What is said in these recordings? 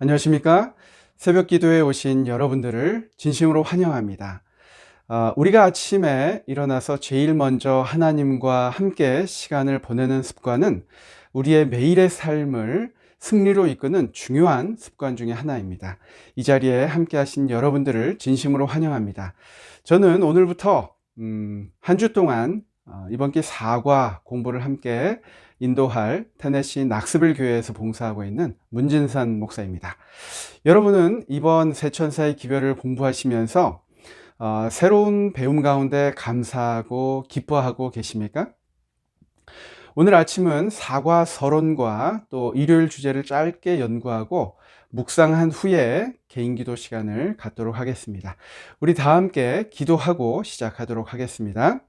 안녕하십니까? 새벽 기도에 오신 여러분들을 진심으로 환영합니다. 우리가 아침에 일어나서 제일 먼저 하나님과 함께 시간을 보내는 습관은 우리의 매일의 삶을 승리로 이끄는 중요한 습관 중에 하나입니다. 이 자리에 함께 하신 여러분들을 진심으로 환영합니다. 저는 오늘부터 한 주 동안 이번 기 사과 공부를 함께 인도할 테네시 낙스빌 교회에서 봉사하고 있는 문진산 목사입니다. 여러분은 이번 세천사의 기별을 공부하시면서 새로운 배움 가운데 감사하고 기뻐하고 계십니까? 오늘 아침은 사과 서론과 또 일요일 주제를 짧게 연구하고 묵상한 후에 개인 기도 시간을 갖도록 하겠습니다. 우리 다 함께 기도하고 시작하도록 하겠습니다.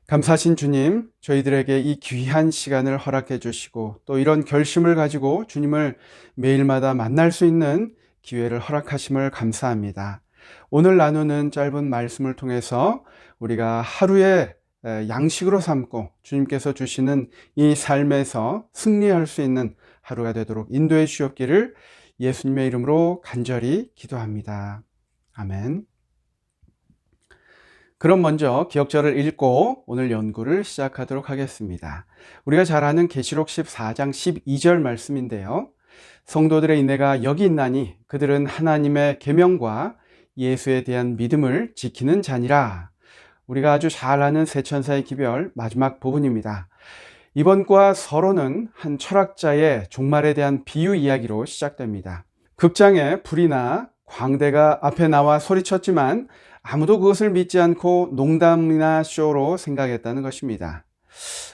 감사하신 주님, 저희들에게 이 귀한 시간을 허락해 주시고 또 이런 결심을 가지고 주님을 매일마다 만날 수 있는 기회를 허락하심을 감사합니다. 오늘 나누는 짧은 말씀을 통해서 우리가 하루의 양식으로 삼고 주님께서 주시는 이 삶에서 승리할 수 있는 하루가 되도록 인도해 주옵기를 예수님의 이름으로 간절히 기도합니다. 아멘. 그럼 먼저 기억절을 읽고 오늘 연구를 시작하도록 하겠습니다. 우리가 잘 아는 계시록 14장 12절 말씀인데요. 성도들의 인내가 여기 있나니 그들은 하나님의 계명과 예수에 대한 믿음을 지키는 자니라. 우리가 아주 잘 아는 세천사의 기별 마지막 부분입니다. 이번 과 서론은 한 철학자의 종말에 대한 비유 이야기로 시작됩니다. 극장에 불이 나 광대가 앞에 나와 소리쳤지만 아무도 그것을 믿지 않고 농담이나 쇼로 생각했다는 것입니다.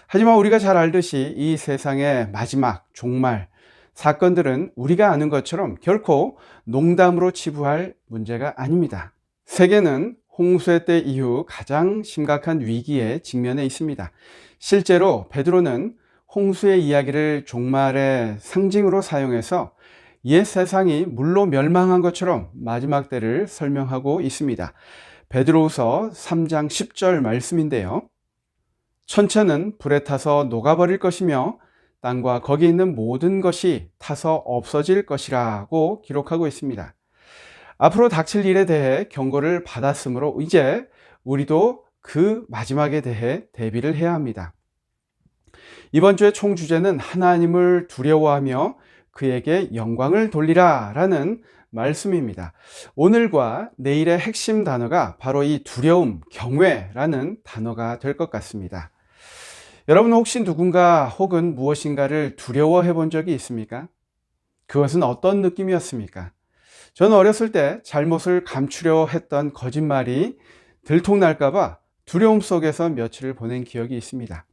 하지만 우리가 잘 알듯이 이 세상의 마지막 종말 사건들은 우리가 아는 것처럼 결코 농담으로 치부할 문제가 아닙니다. 세계는 홍수의 때 이후 가장 심각한 위기에 직면해 있습니다. 실제로 베드로는 홍수의 이야기를 종말의 상징으로 사용해서 옛 세상이 물로 멸망한 것처럼 마지막 때를 설명하고 있습니다. 베드로후서 3장 10절 말씀인데요. 천체는 불에 타서 녹아버릴 것이며 땅과 거기 있는 모든 것이 타서 없어질 것이라고 기록하고 있습니다. 앞으로 닥칠 일에 대해 경고를 받았으므로 이제 우리도 그 마지막에 대해 대비를 해야 합니다. 이번 주의 총 주제는 하나님을 두려워하며 그에게 영광을 돌리라 라는 말씀입니다. 오늘과 내일의 핵심 단어가 바로 이 두려움, 경외라는 단어가 될 것 같습니다. 여러분 혹시 누군가 혹은 무엇인가를 두려워해 본 적이 있습니까? 그것은 어떤 느낌이었습니까? 저는 어렸을 때 잘못을 감추려 했던 거짓말이 들통날까봐 두려움 속에서 며칠을 보낸 기억이 있습니다.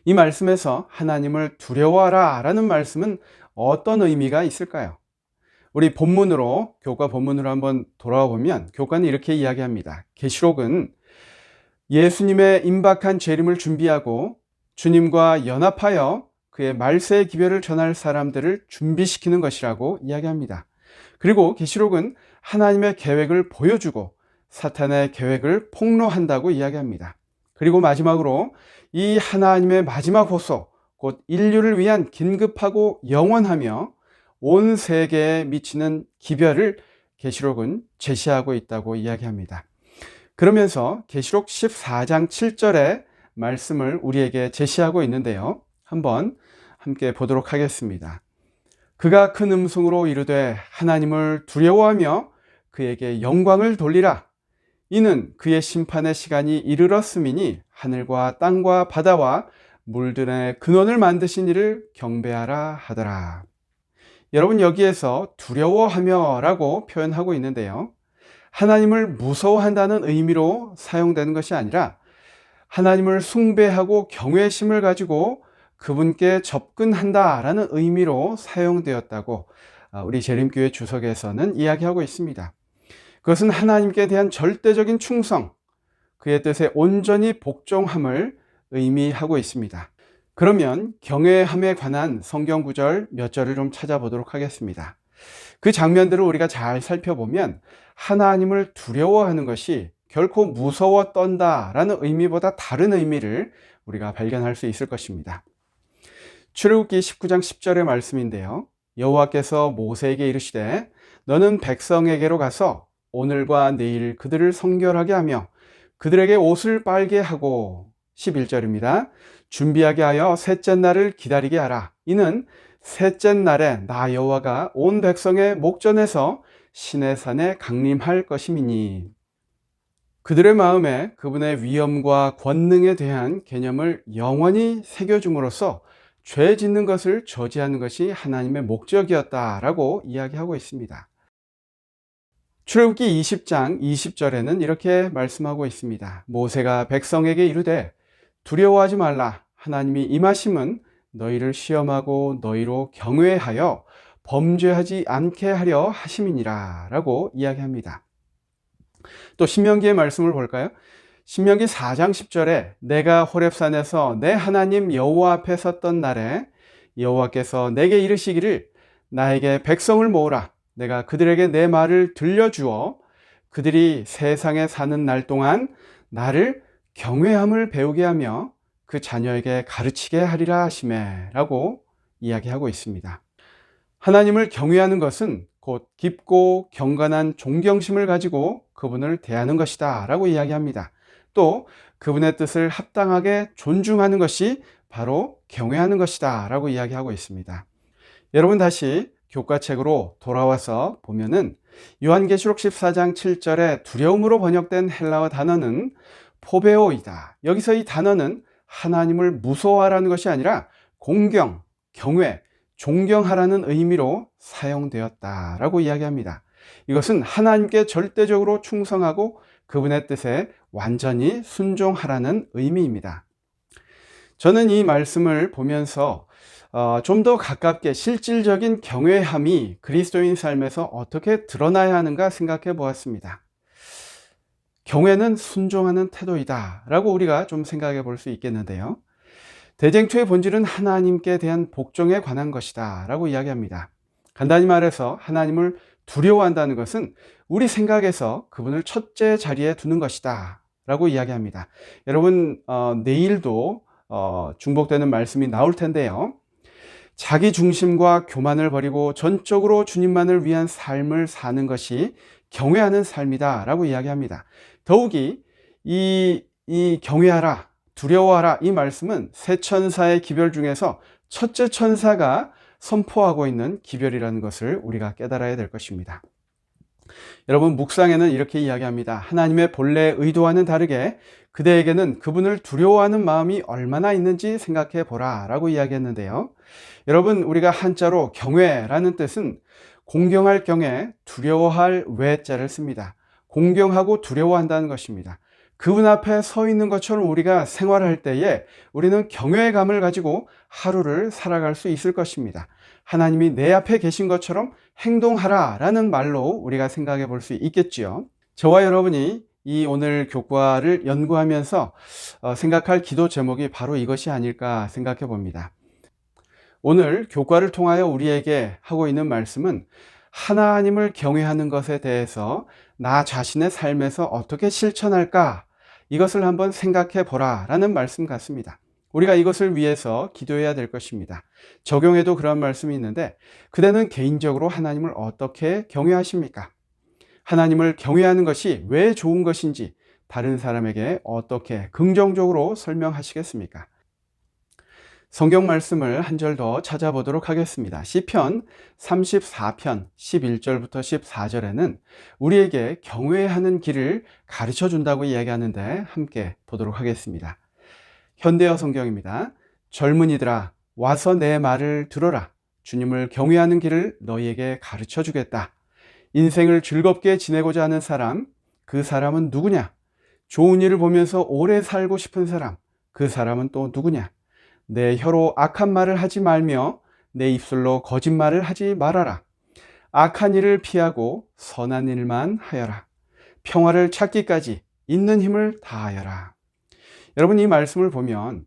이 말씀에서 하나님을 두려워하라 라는 말씀은 어떤 의미가 있을까요? 우리 본문으로, 교과 본문으로 한번 돌아와 보면 교과는 이렇게 이야기합니다. 계시록은 예수님의 임박한 재림을 준비하고 주님과 연합하여 그의 말세의 기별을 전할 사람들을 준비시키는 것이라고 이야기합니다. 그리고 계시록은 하나님의 계획을 보여주고 사탄의 계획을 폭로한다고 이야기합니다. 그리고 마지막으로 이 하나님의 마지막 호소, 곧 인류를 위한 긴급하고 영원하며 온 세계에 미치는 기별을 계시록은 제시하고 있다고 이야기합니다. 그러면서 계시록 14장 7절의 말씀을 우리에게 제시하고 있는데요. 한번 함께 보도록 하겠습니다. 그가 큰 음성으로 이르되 하나님을 두려워하며 그에게 영광을 돌리라. 이는 그의 심판의 시간이 이르렀음이니 하늘과 땅과 바다와 물들의 근원을 만드신 이를 경배하라 하더라. 여러분 여기에서 두려워하며 라고 표현하고 있는데요. 하나님을 무서워한다는 의미로 사용되는 것이 아니라 하나님을 숭배하고 경외심을 가지고 그분께 접근한다라는 의미로 사용되었다고 우리 재림교회 주석에서는 이야기하고 있습니다. 그것은 하나님께 대한 절대적인 충성, 그의 뜻에 온전히 복종함을 의미하고 있습니다. 그러면 경외함에 관한 성경 구절 몇 절을 좀 찾아보도록 하겠습니다. 그 장면들을 우리가 잘 살펴보면 하나님을 두려워하는 것이 결코 무서워 떤다라는 의미보다 다른 의미를 우리가 발견할 수 있을 것입니다. 출애굽기 19장 10절의 말씀인데요. 여호와께서 모세에게 이르시되 너는 백성에게로 가서 오늘과 내일 그들을 성결하게 하며 그들에게 옷을 빨게 하고 11절입니다. 준비하게 하여 셋째 날을 기다리게 하라. 이는 셋째 날에 나 여호와가 온 백성의 목전에서 시내산에 강림할 것임이니. 그들의 마음에 그분의 위엄과 권능에 대한 개념을 영원히 새겨줌으로써 죄 짓는 것을 저지하는 것이 하나님의 목적이었다라고 이야기하고 있습니다. 출애굽기 20장 20절에는 이렇게 말씀하고 있습니다. 모세가 백성에게 이르되 두려워하지 말라. 하나님이 임하심은 너희를 시험하고 너희로 경외하여 범죄하지 않게 하려 하심이니라 라고 이야기합니다. 또 신명기의 말씀을 볼까요? 신명기 4장 10절에 내가 호렙산에서 내 하나님 여호와 앞에 섰던 날에 여호와께서 내게 이르시기를 나에게 백성을 모으라. 내가 그들에게 내 말을 들려주어 그들이 세상에 사는 날 동안 나를 경외함을 배우게 하며 그 자녀에게 가르치게 하리라 하시매 라고 이야기하고 있습니다. 하나님을 경외하는 것은 곧 깊고 경건한 존경심을 가지고 그분을 대하는 것이다 라고 이야기합니다. 또 그분의 뜻을 합당하게 존중하는 것이 바로 경외하는 것이다 라고 이야기하고 있습니다. 여러분 다시 교과책으로 돌아와서 보면은 요한계시록 14장 7절에 두려움으로 번역된 헬라어 단어는 포베오이다. 여기서 이 단어는 하나님을 무서워하라는 것이 아니라 공경, 경외, 존경하라는 의미로 사용되었다라고 이야기합니다. 이것은 하나님께 절대적으로 충성하고 그분의 뜻에 완전히 순종하라는 의미입니다. 저는 이 말씀을 보면서 좀 더 가깝게 실질적인 경외함이 그리스도인 삶에서 어떻게 드러나야 하는가 생각해 보았습니다. 경외는 순종하는 태도이다 라고 우리가 좀 생각해 볼 수 있겠는데요. 대쟁투의 본질은 하나님께 대한 복종에 관한 것이다 라고 이야기합니다. 간단히 말해서 하나님을 두려워한다는 것은 우리 생각에서 그분을 첫째 자리에 두는 것이다 라고 이야기합니다. 여러분 내일도 중복되는 말씀이 나올 텐데요. 자기 중심과 교만을 버리고 전적으로 주님만을 위한 삶을 사는 것이 경외하는 삶이다 라고 이야기합니다. 더욱이 이 경외하라, 두려워하라 이 말씀은 세 천사의 기별 중에서 첫째 천사가 선포하고 있는 기별이라는 것을 우리가 깨달아야 될 것입니다. 여러분 묵상에는 이렇게 이야기합니다. 하나님의 본래 의도와는 다르게 그대에게는 그분을 두려워하는 마음이 얼마나 있는지 생각해 보라 라고 이야기했는데요. 여러분 우리가 한자로 경외라는 뜻은 공경할 경에 두려워할 외자를 씁니다. 공경하고 두려워한다는 것입니다. 그분 앞에 서 있는 것처럼 우리가 생활할 때에 우리는 경외감을 가지고 하루를 살아갈 수 있을 것입니다. 하나님이 내 앞에 계신 것처럼 행동하라 라는 말로 우리가 생각해 볼 수 있겠지요. 저와 여러분이 이 오늘 교과를 연구하면서 생각할 기도 제목이 바로 이것이 아닐까 생각해 봅니다. 오늘 교과를 통하여 우리에게 하고 있는 말씀은 하나님을 경외하는 것에 대해서 나 자신의 삶에서 어떻게 실천할까 이것을 한번 생각해 보라 라는 말씀 같습니다. 우리가 이것을 위해서 기도해야 될 것입니다. 적용에도 그런 말씀이 있는데 그대는 개인적으로 하나님을 어떻게 경외하십니까? 하나님을 경외하는 것이 왜 좋은 것인지 다른 사람에게 어떻게 긍정적으로 설명하시겠습니까? 성경 말씀을 한 절 더 찾아보도록 하겠습니다. 시편 34편 11절부터 14절에는 우리에게 경외하는 길을 가르쳐 준다고 이야기하는데 함께 보도록 하겠습니다. 현대어 성경입니다. 젊은이들아 와서 내 말을 들어라. 주님을 경외하는 길을 너희에게 가르쳐 주겠다. 인생을 즐겁게 지내고자 하는 사람, 그 사람은 누구냐? 좋은 일을 보면서 오래 살고 싶은 사람, 그 사람은 또 누구냐? 내 혀로 악한 말을 하지 말며 내 입술로 거짓말을 하지 말아라. 악한 일을 피하고 선한 일만 하여라. 평화를 찾기까지 있는 힘을 다하여라. 여러분 이 말씀을 보면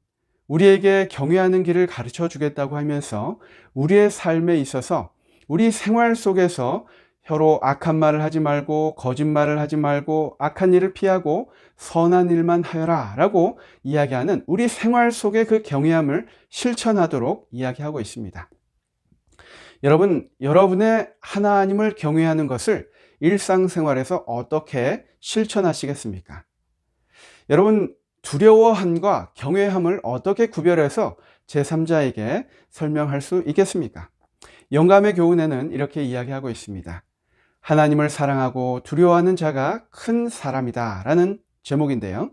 우리에게 경외하는 길을 가르쳐 주겠다고 하면서 우리의 삶에 있어서 우리 생활 속에서 혀로 악한 말을 하지 말고 거짓말을 하지 말고 악한 일을 피하고 선한 일만 하여라 라고 이야기하는 우리 생활 속의 그 경외함을 실천하도록 이야기하고 있습니다. 여러분, 여러분의 하나님을 경외하는 것을 일상생활에서 어떻게 실천하시겠습니까? 여러분, 두려워함과 경외함을 어떻게 구별해서 제3자에게 설명할 수 있겠습니까? 영감의 교훈에는 이렇게 이야기하고 있습니다. 하나님을 사랑하고 두려워하는 자가 큰 사람이다 라는 제목인데요.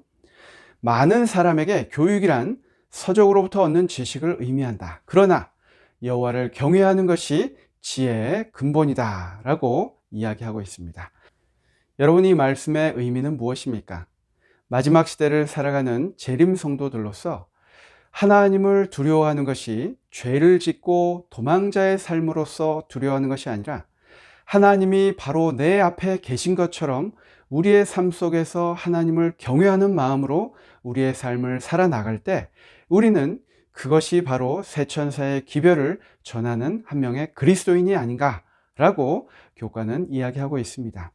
많은 사람에게 교육이란 서적으로부터 얻는 지식을 의미한다. 그러나 여호와를 경외하는 것이 지혜의 근본이다 라고 이야기하고 있습니다. 여러분, 이 말씀의 의미는 무엇입니까? 마지막 시대를 살아가는 재림 성도들로서 하나님을 두려워하는 것이 죄를 짓고 도망자의 삶으로서 두려워하는 것이 아니라 하나님이 바로 내 앞에 계신 것처럼 우리의 삶 속에서 하나님을 경외하는 마음으로 우리의 삶을 살아나갈 때 우리는 그것이 바로 새천사의 기별을 전하는 한 명의 그리스도인이 아닌가라고 교과는 이야기하고 있습니다.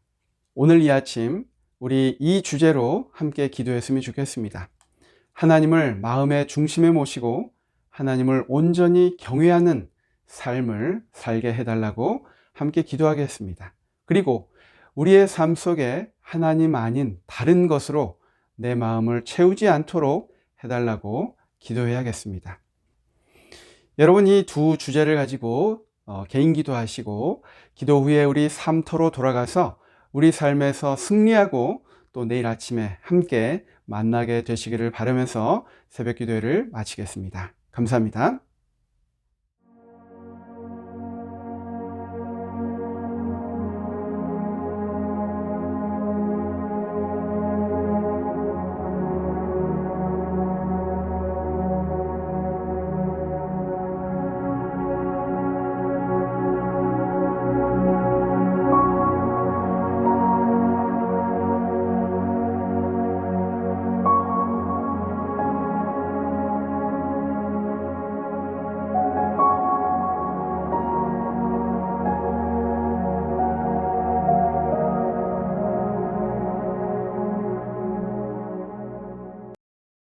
오늘 이 아침 우리 이 주제로 함께 기도했으면 좋겠습니다. 하나님을 마음의 중심에 모시고 하나님을 온전히 경외하는 삶을 살게 해달라고 함께 기도하겠습니다. 그리고 우리의 삶 속에 하나님 아닌 다른 것으로 내 마음을 채우지 않도록 해달라고 기도해야겠습니다. 여러분, 이 두 주제를 가지고 개인 기도하시고 기도 후에 우리 삶터로 돌아가서 우리 삶에서 승리하고 또 내일 아침에 함께 만나게 되시기를 바라면서 새벽 기도회를 마치겠습니다. 감사합니다.